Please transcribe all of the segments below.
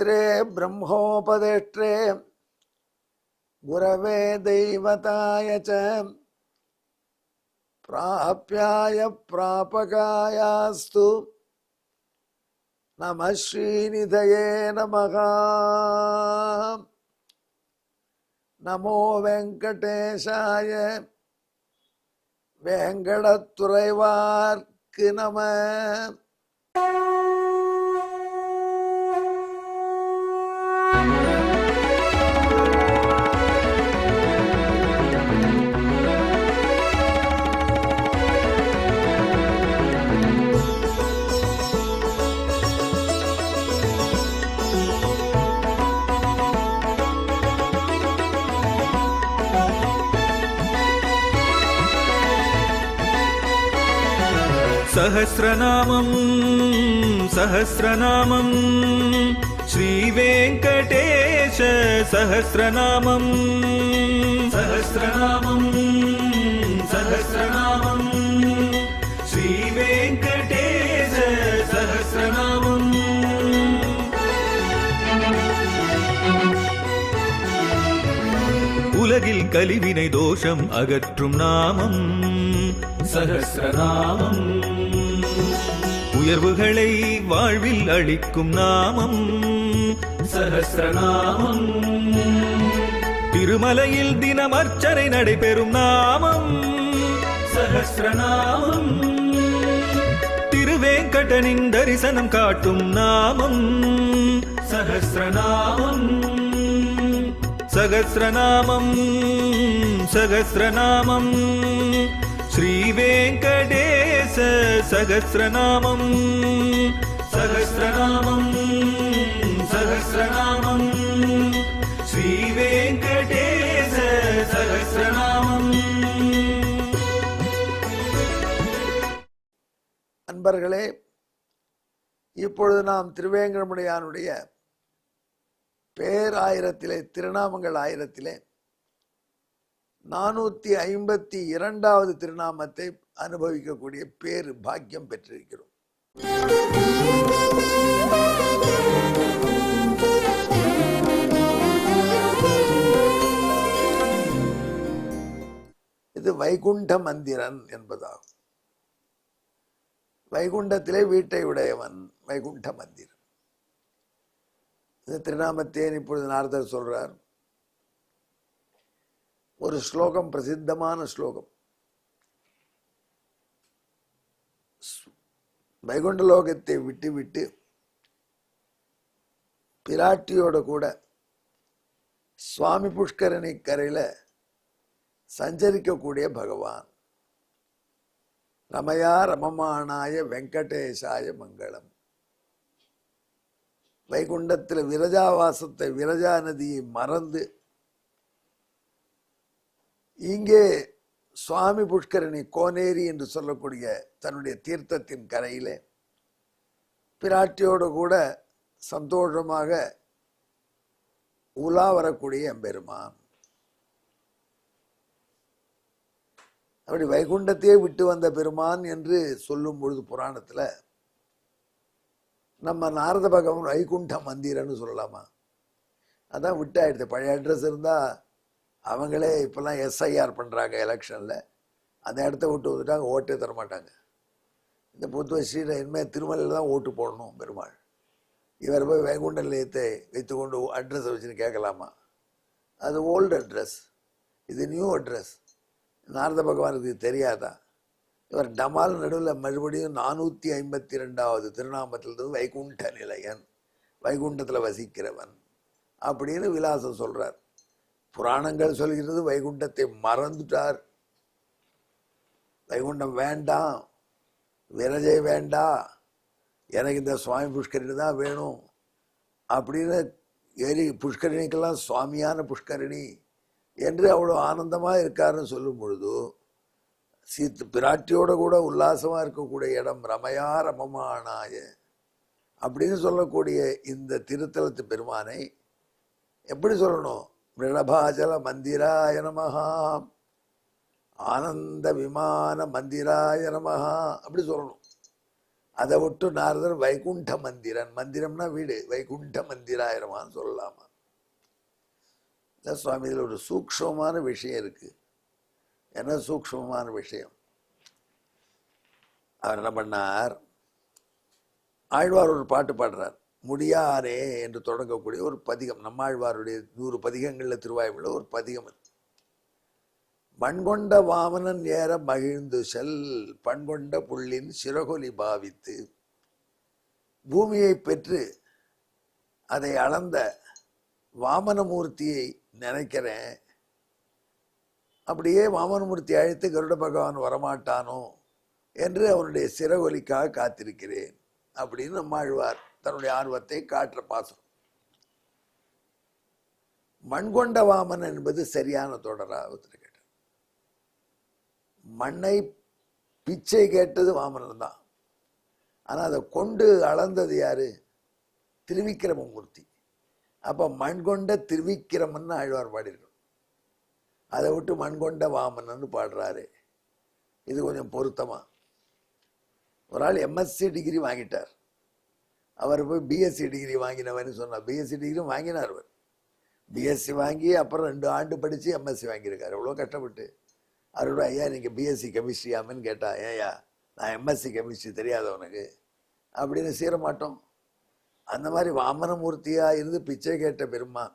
श्रीमात्रे ब्रह्मोपदेष्ट्रे गुरवे दैवताय च प्राप्याय प्रापकायास्तु नमः श्रीनिधये नमः। नमो वेंकटेशाय वेंकटतुरैवार्क्कु नमः। सहस्रनामं सहस्रनामं श्रीवेङ्कटेश सहस्रनामं सहस्रनामं सहस्रनामं श्रीवेङ्कटेश सहस्रनामम्। உலகில் கலிவினை தோஷம் அகற்றும் நாமம் சஹஸ்ரநாமம். உயர்வுகளை வாழ்வில் அளிக்கும் நாமம் சஹஸ்ரநாமம். திருமலையில் தினம் அர்ச்சனை நடைபெறும் நாமம் சஹஸ்ரநாமம். திருவேங்கடனின் தரிசனம் காட்டும் நாமம் சஹஸ்ரநாமம். सहस्रनामं सहस्रनामं श्रीवेङ्कटेश सहस्रनामं सहस्रनामं सहस्रनामं श्रीवेङ्कटेश सहस्रनामं। அன்பர்களே, இப்பொழுது நாம் திருவேங்கடமுடையானுடைய பேர் ஆயிரத்திலே, திருநாமங்கள் ஆயிரத்திலே 452வது திருநாமத்தை அனுபவிக்கக்கூடிய பேர் பாக்கியம் பெற்றிருக்கிறோம். இது வைகுண்ட மந்திரன் என்பதாகும். வைகுண்டத்திலே வீட்டை உடையவன் வைகுண்ட மந்திரன். இந்த திருநாமத்தை இப்பொழுது நாரதர் சொல்றார். ஒரு ஸ்லோகம், பிரசித்தமான ஸ்லோகம். வைகுண்ட லோகத்தை விட்டு விட்டு பிராட்டியோட கூட சுவாமி புஷ்கரணி கரையில சஞ்சரிக்கக்கூடிய பகவான். ரமயா ரமமானாய வெங்கடேசாய மங்களம். வைகுண்டத்தில் விரஜாவாசத்தை, விரஜா நதியை மறந்து இங்கே சுவாமி புஷ்கரணி, கோனேரி என்று சொல்லக்கூடிய தன்னுடைய தீர்த்தத்தின் கரையிலே பிராட்டியோடு கூட சந்தோஷமாக உலா வரக்கூடிய எம்பெருமான். அப்படி வைகுண்டத்தையே விட்டு வந்த பெருமான் என்று சொல்லும் பொழுது புராணத்தில் நம்ம நாரத பகவான் வைகுண்ட மந்திரன்னு சொல்லலாமா? அதான் விட்டாயிடுது. பழைய அட்ரஸ் இருந்தால் அவங்களே இப்போல்லாம் எஸ்ஐஆர் பண்ணுறாங்க எலெக்ஷனில். அந்த இடத்த விட்டு வந்துட்டாங்க, ஓட்டே தரமாட்டாங்க. இந்த புத்துவ ஸ்ரீல இனிமேல் திருமலையில் தான் ஓட்டு போடணும் பெருமாள். இவர் போய் வைகுண்ட நிலையத்தை வைத்து கொண்டு அட்ரஸை வச்சுன்னு கேட்கலாமா? அது ஓல்டு அட்ரஸ், இது நியூ அட்ரஸ். நாரத பகவானுக்கு தெரியாதா? இவர் டமால் நடுவில் மறுபடியும் 452வது திருநாமத்திலிருந்து வைகுண்ட நிலையன், வைகுண்டத்தில் வசிக்கிறவன் அப்படின்னு விலாசம் சொல்றார். புராணங்கள் சொல்கிறது வைகுண்டத்தை மறந்துட்டார். வைகுண்டம் வேண்டாம், விரஜை வேண்டாம், எனக்கு இந்த சுவாமி புஷ்கரணி தான் வேணும் அப்படின்னு ஏறி புஷ்கரணிக்கெல்லாம் சுவாமியான புஷ்கரணி என்று அவ்வளோ ஆனந்தமாக இருக்காருன்னு சொல்லும் பொழுது பிராட்டியோட கூட உல்லாசமா இருக்கக்கூடிய இடம் ரமயா ரமமானாய அப்படின்னு சொல்லக்கூடிய இந்த திருத்தலத்து பெருமானை எப்படி சொல்லணும்? மிருடபாச்சல மந்திராய நமஹா, ஆனந்த விமான மந்திராய நமஹா அப்படி சொல்லணும். அதை விட்டு நாரதர் வைகுண்ட மந்திரன், மந்திரம்னா வீடு, வைகுண்ட மந்திராயிரமான்னு சொல்லலாமா? இல்லை சுவாமி, இதில் ஒரு சூக்ஷமான விஷயம் இருக்கு. என்ன சூக்ஷமான விஷயம்? அவர் என்ன பண்ணார், ஆழ்வார் ஒரு பாட்டு பாடுறார், முடியாரே என்று தொடங்கக்கூடிய ஒரு பதிகம். நம்மாழ்வாருடைய 100 பதிகங்களில் திருவாய்மொழியில் ஒரு பதிகம் அது. மண்கொண்ட வாமனன் ஏற மகிழ்ந்து செல் பண்கொண்ட புள்ளின் சிறகொலி பாவித்து, பூமியை பெற்று அதை அளந்த வாமனமூர்த்தியை நினைக்கிறேன், அப்படியே வாமனமூர்த்தி அழைத்து கருட பகவான் வரமாட்டானோ என்று அவனுடைய சிறகொலிக்காக காத்திருக்கிறேன் அப்படின்னு நம்மாழ்வார் தன்னுடைய ஆர்வத்தை காட்டுற பாசம். மண்கொண்ட வாமன் என்பது சரியான தொடரா? ஒருத்தர் கேட்டார். மண்ணை பிச்சை கேட்டது வாமனன் தான். ஆனால் அதை கொண்டு அளந்தது யாரு? திருவிக்கிரமமூர்த்தி. அப்போ மண்கொண்ட திருவிக்கிரமன் ஆழ்வார் பாடியிருக்கணும். அதை விட்டு மண்கொண்ட வாமனன்னு பாடுறாரு. இது கொஞ்சம் பொருத்தமா? ஒரு ஆள் எம்எஸ்சி டிகிரி வாங்கிட்டார். அவர் போய் பிஎஸ்சி டிகிரி வாங்கினவன்னு சொன்னார். பிஎஸ்சி டிகிரி வாங்கினார். அவர் பிஎஸ்சி வாங்கி அப்புறம் 2 ஆண்டு படித்து எம்எஸ்சி வாங்கியிருக்காரு. எவ்வளோ கஷ்டப்பட்டு. அவரோட ஐயா நீங்கள் பிஎஸ்சி கெமிஸ்ட்ரியாமன்னு கேட்டா, ஏயா நான் எம்எஸ்சி கெமிஸ்ட்ரி தெரியாதவனுக்கு அப்படின்னு சேரமாட்டோம். அந்த மாதிரி வாமனமூர்த்தியாக இருந்து பிச்சை கேட்ட பெருமான்,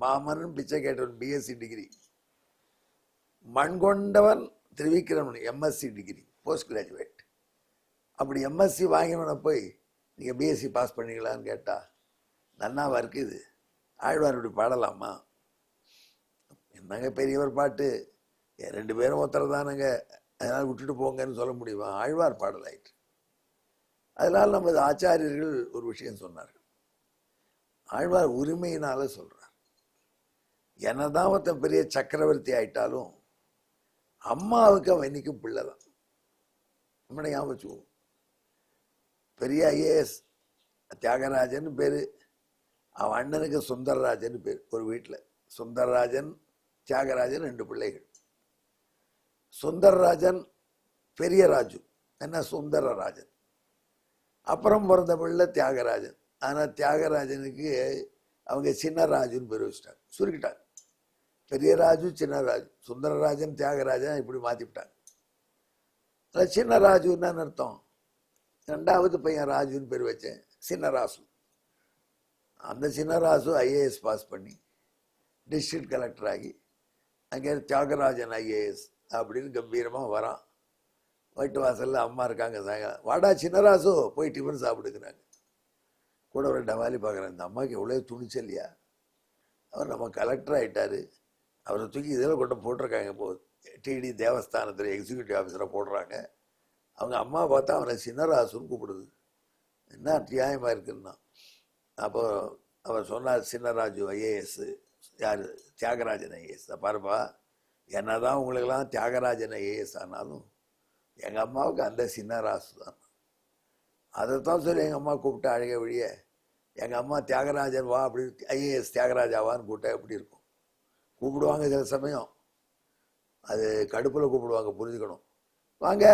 வாமனன் பிச்சை கேட்டவன் பிஎஸ்சி டிகிரி, மண்கொண்டவன் Thiruvikraman MSc degree post graduate. அப்படி எம்எஸ்சி வாங்கினவனை போய் நீங்கள் பிஎஸ்சி பாஸ் பண்ணிக்கலான்னு கேட்டால் நன்னாவா இருக்குது? ஆழ்வார் இப்படி பாடலாமா? என்னங்க பெரியவர் பாட்டு, 2 பேரும் ஒருத்தர் தானுங்க, அதனால் விட்டுட்டு போங்கன்னு சொல்ல முடியுமா? ஆழ்வார் பாடலாயிற்று. அதனால் நமது ஆச்சாரியர்கள் ஒரு விஷயம் சொன்னார்கள். ஆழ்வார் உரிமையினால சொல்றார். என்னதான் ஒருத்தன் பெரிய சக்கரவர்த்தி ஆயிட்டாலும் அம்மாவுக்கு அவன் இன்னைக்கும் பிள்ளை தான். நம்மளை ஞாபகம் வச்சுக்குவோம். பெரிய ஐஏஎஸ் தியாகராஜன் பேரு, அவன் அண்ணனுக்கு சுந்தரராஜன் பேர். ஒரு வீட்டில் சுந்தரராஜன் தியாகராஜன் 2 பிள்ளைகள். சுந்தரராஜன் பெரிய ராஜு, என்ன சுந்தரராஜன். அப்புறம் பிறந்த பிள்ளை தியாகராஜன். ஆனால் தியாகராஜனுக்கு அவங்க சின்ன ராஜுன்னு பேர் வச்சுட்டாங்க, சுருக்கிட்டாங்க. பெரிய ராஜு சின்ன ராஜு, சுந்தரராஜன் தியாகராஜன் இப்படி மாற்றிவிட்டாங்க. அதில் சின்ன ராஜுன்னு அர்த்தம். 2வது பையன் ராஜுன்னு பேர் வச்சேன், சின்னராசு. அந்த சின்னராசு ஐஏஎஸ் பாஸ் பண்ணி டிஸ்ட்ரிக்ட் கலெக்டர் ஆகி அங்கே தியாகராஜன் ஐஏஎஸ் அப்படின்னு கம்பீரமாக வரான். வீட்டு வாசலில் அம்மா இருக்காங்க, சாயங்காலம் வாடா சின்னராசு போய் டிஃபன் சாப்பிடுக்கிறாங்க. கூட ஒரு டவாலி பார்க்குறேன், இந்த அம்மாவுக்கு எவ்வளோ துணிச்சல்லையா, அவர் நம்ம கலெக்டர் ஆகிட்டார், அவரை தூக்கி இதில் கொண்டு போட்டிருக்காங்க. போகுது டிடி தேவஸ்தானத்தில் எக்ஸிக்யூட்டிவ் ஆஃபீஸராக போடுறாங்க. அவங்க அம்மா பார்த்தா அவனை சின்னராசுன்னு கூப்பிடுது. என்ன அநியாயமாக இருக்குன்னா, அப்போ அவர் சொன்னார், சின்னராஜு ஐஏஎஸ், யார் தியாகராஜன் ஐஏஎஸ். பாருப்பா, என்னதான் உங்களுக்கெல்லாம் தியாகராஜன் ஐஏஎஸ் ஆனாலும் எங்கள் அம்மாவுக்கு அந்த சின்னராசு தான். அதைத்தான் சொல்லி எங்கள் அம்மா கூப்பிட்டு அழக வழிய, எங்கள் அம்மா தியாகராஜன் வா அப்படி, ஐஏஎஸ் தியாகராஜாவான்னு கூப்பிட்டா எப்படி இருக்கும்? கூப்பிடுவாங்க சில சமயம், அது கடுப்பில் கூப்பிடுவாங்க, புரிஞ்சுக்கணும். வாங்க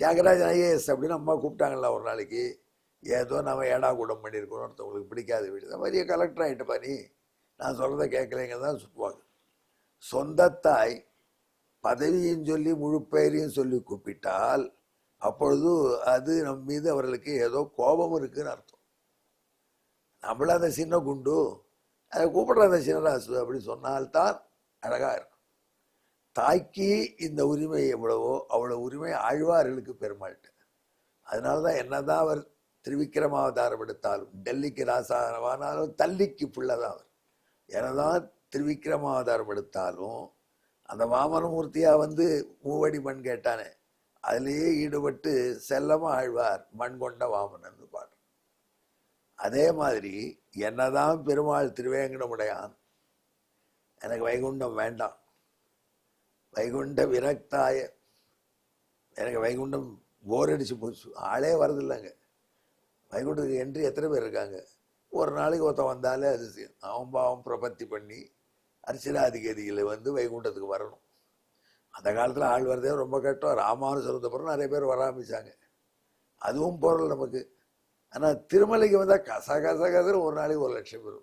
தியாகராஜன் ஐஏஎஸ் அப்படின்னு அம்மா கூப்பிட்டாங்களா ஒரு நாளைக்கு, ஏதோ நம்ம ஏடா கூடம் பண்ணியிருக்கணும், ஒருத்தவங்களுக்கு பிடிக்காத வீடு தான் பெரிய கலெக்டர் ஆகிட்டப்பா நீ, நான் சொல்கிறத கேட்கலைங்க தான் சுற்றுவாங்க. சொந்தத்தாய் பதவியும் சொல்லி முழு பெயரையும் சொல்லி கூப்பிட்டால் அப்பொழுது அது நம் மீது அவர்களுக்கு ஏதோ கோபம் இருக்குன்னு அர்த்தம். நம்மள அந்த சின்ன குண்டு, அதை கூப்பிடுற அந்த சின்னராசு அப்படி சொன்னால்தான் அழகாக இருக்கும். தாய்க்கு இந்த உரிமை எவ்வளவோ அவ்வளோ உரிமை ஆழ்வார்களுக்கு பெருமாள்கிட்ட. அதனால தான் என்னதான் அவர் திருவிக்கிரமாவதாரம் எடுத்தாலும், டெல்லிக்கு ராசாவானாலும் தள்ளிக்கு பிள்ளைதான் அவர். என்னதான் திருவிக்கிரமாவதாரம் எடுத்தாலும் அந்த வாமனமூர்த்தியாக வந்து மூவடி மண் கேட்டானே, அதிலேயே ஈடுபட்டு செல்லமாக ஆழ்வார் மண் கொண்ட வாமனன்னு பாடுறார். அதே மாதிரி என்னதான் பெருமாள் திருவேங்கடமுடையான், எனக்கு வைகுண்டம் வேண்டாம், வைகுண்ட விரக்தாய, எனக்கு வைகுண்டம் போர் அடிச்சு போச்சு, ஆளே வரதில்லைங்க. வைகுண்டத்துக்கு என்று எத்தனை பேர் இருக்காங்க? ஒரு நாளைக்கு ஒருத்தன் வந்தாலே அது அவன் பாவம் பிரபத்தி பண்ணி அர்ச்சனாதிகதிகளை வந்து வைகுண்டத்துக்கு வரணும். அந்த காலத்தில் ஆள் வரதே ரொம்ப கட்டம். ராமானுஜர் அப்புறம் நிறைய பேர் வர ஆரம்பித்தாங்க. அதுவும் பொருள் நமக்கு. ஆனால் திருமலைக்கு வந்தால் கச கச கசன்னு ஒரு நாளைக்கு 1 லட்சம் பேர்.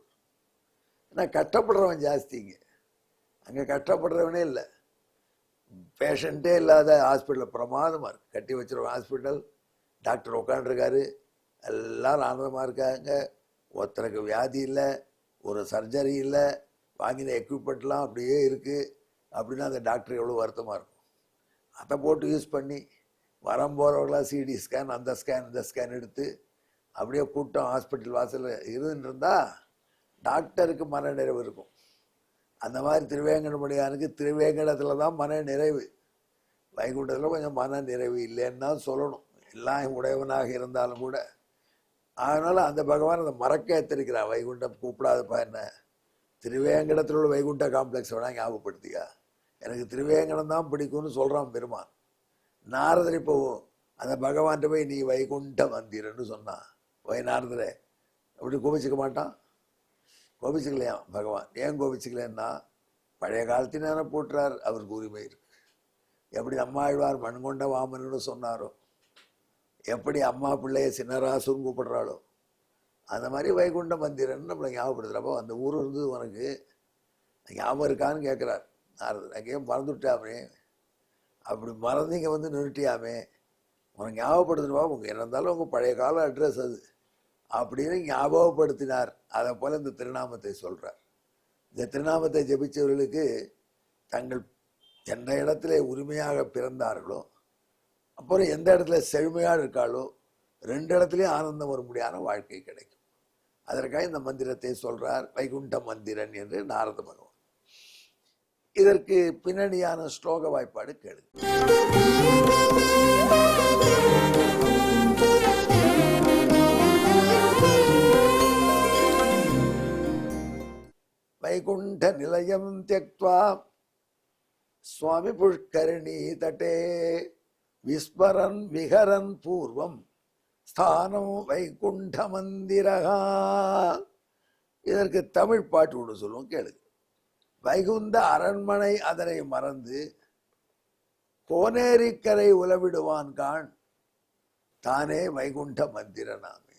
ஆனால் கஷ்டப்படுறவன் ஜாஸ்திங்க. அங்கே கஷ்டப்படுறவனே இல்லை. பேஷண்ட்டே இல்லாத ஹாஸ்பிட்டலில் பிரமாதமாக இருக்குது. கட்டி வச்சிருவோம் ஹாஸ்பிட்டல், டாக்டர் உட்காண்ட்ருக்காரு, எல்லோரும் ஆனந்தமாக இருக்காங்க. ஒருத்தருக்கு வியாதி இல்லை, ஒரு சர்ஜரி இல்லை, வாங்கின எக்யூப்மெண்ட்லாம் அப்படியே இருக்குது. அப்படின்னா அந்த டாக்டர் எவ்வளோ வருத்தமாக இருக்கும். அதை போட்டு யூஸ் பண்ணி போகிறவங்களாம் சிடி ஸ்கேன், அந்த ஸ்கேன், இந்த ஸ்கேன் எடுத்து அப்படியே கூட்டம் ஹாஸ்பிட்டல் வாசலில் இருந்துட்டு இருந்தால் டாக்டருக்கு மன நிறைவு இருக்கும். அந்த மாதிரி திருவேங்கடமுடியானுக்கு திருவேங்கடத்தில் தான் மன நிறைவு. வைகுண்டத்தில் கொஞ்சம் மன நிறைவு இல்லைன்னு தான் சொல்லணும், எல்லாம் உடையவனாக இருந்தாலும் கூட. அதனால் அந்த பகவான் அதை மறக்க எத்திருக்கிறான். வைகுண்டம் கூப்பிடாதப்பா என்ன, திருவேங்கடத்தில் உள்ள வைகுண்ட காம்ப்ளெக்ஸ் வேணால் ஞாபகப்படுத்திக்கா, எனக்கு திருவேங்கடம் தான் பிடிக்கும்னு சொல்கிறான் பெருமான். நாரதர் இப்போ அந்த பகவான்கிட்ட போய் நீ வைகுண்ட மந்திரன்னு சொன்னான். நாரதரை அப்படி கோபிச்சிக்க மாட்டான், கோபிச்சுக்கலையாம் பகவான். ஏன் கோபிச்சுக்கலன்னா பழைய காலத்தினால போட்டுறார், அவருக்கு உரிமை இருக்கு. எப்படி அம்மாழ்வார் மண்கொண்ட வாமன்னு சொன்னாரோ, எப்படி அம்மா பிள்ளைய சின்னராசுன்னு கூப்பிடுறாளோ, அந்த மாதிரி வைகுண்ட மந்திரன்னு நம்மளை ஞாபகப்படுத்துகிறப்போ அந்த ஊர் இருந்தது உனக்கு ஞாபகம் இருக்கான்னு கேட்குறார் நாரதர். அங்கேயும் மறந்துவிட்டாமே, அப்படி மறந்தீங்க வந்து நிறுட்டியாமே, உனக்கு ஞாபகப்படுத்தணுமா, உங்கள் என்ன இருந்தாலும் உங்கள் பழைய கால அட்ரஸ் அது அப்படின்னு ஞாபகப்படுத்தினார். அதை போல் இந்த திருநாமத்தை சொல்கிறார். இந்த திருநாமத்தை ஜபித்தவர்களுக்கு தங்கள் எந்த இடத்துல உரிமையாக பிறந்தார்களோ, அப்புறம் எந்த இடத்துல செழுமையாக இருக்காளோ, 2 இடத்துலையும் ஆனந்தம் வர முடியாத வாழ்க்கை கிடைக்கும். அதற்காக இந்த மந்திரத்தை சொல்கிறார், வைகுண்ட மந்திரன் என்று நாரத பகவான். இதற்கு பின்னணியான ஸ்லோக வாய்ப்பாடு கேளு. வைகுண்ட நிலையம் தியக்த்வா சுவாமி புஷ்கரணி தட்டே விஸ்மரன் விஹரன் பூர்வம் ஸ்தானம் வைகுண்ட மந்திரகா. இதற்கு தமிழ் பாட்டு ஒன்று சொல்லுவோம் கேளு. வைகுந்த அரண்மனை அதனை மறந்து கோனேரிக்கரை உலவிடுவான் கான் தானே வைகுண்ட மந்திரனாமே.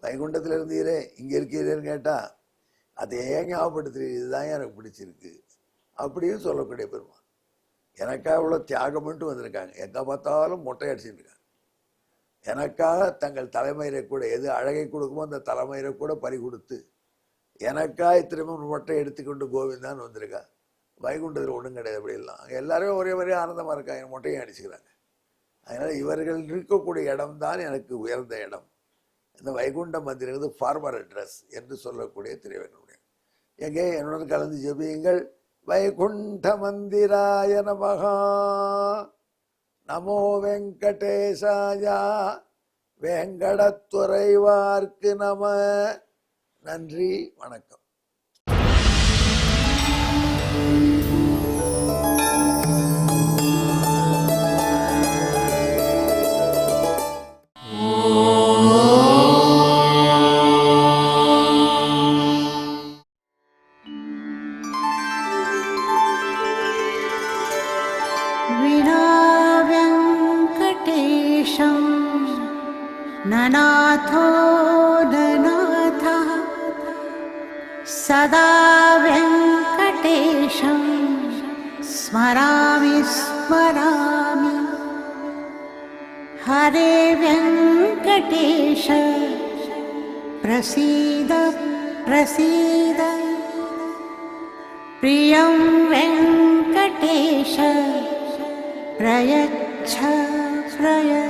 வைகுண்டத்தில் இருந்தீரே இங்கே இருக்கிறீன்னு கேட்டால் அதே ஞாபகப்படுத்துறீங்க, இதுதான் எனக்கு பிடிச்சிருக்கு அப்படின்னு சொல்லக்கூடிய பெருமான். எனக்காக இவ்வளோ தியாகம் பண்ணிட்டு வந்திருக்காங்க, எங்கே பார்த்தாலும் மொட்டை அடிச்சுட்டு இருக்காங்க. எனக்காக தங்கள் தலைமயிரை கூட எது அழகை கொடுக்குமோ அந்த தலைமயிரை கூட பறி கொடுத்து எனக்காக திரும்ப மொட்டை எடுத்துக்கொண்டு கோவிந்தான்னு வந்திருக்கா. வைகுண்டத்தில் ஒன்றும் கிடையாது. அப்படிலாம் எல்லாருமே ஒரே மாதிரி ஆனந்தமாக இருக்காங்க, மொட்டையும் அடிச்சுக்கிறாங்க. அதனால் இவர்கள் இருக்கக்கூடிய இடம்தான் எனக்கு உயர்ந்த இடம். இந்த வைகுண்ட மந்திரம் ஃபார்மர் அட்ரஸ் என்று சொல்லக்கூடிய திருவேங்கடமுடியான். எங்கே என்னுடன் கலந்து ஜெபியுங்கள். வைகுண்ட மந்திராய நமஹா. நமோ வெங்கடேசாயா. வேங்கடத்துறைவார்க்கு நம. நன்றி, வணக்கம். ननाथो ननाथः सदा वेङ्कटेशं स्मरामि स्मरामि. हरे वेङ्कटेश प्रसीद प्रसीद. प्रियं वेङ्कटेश प्रयच्छ प्रयच्छ.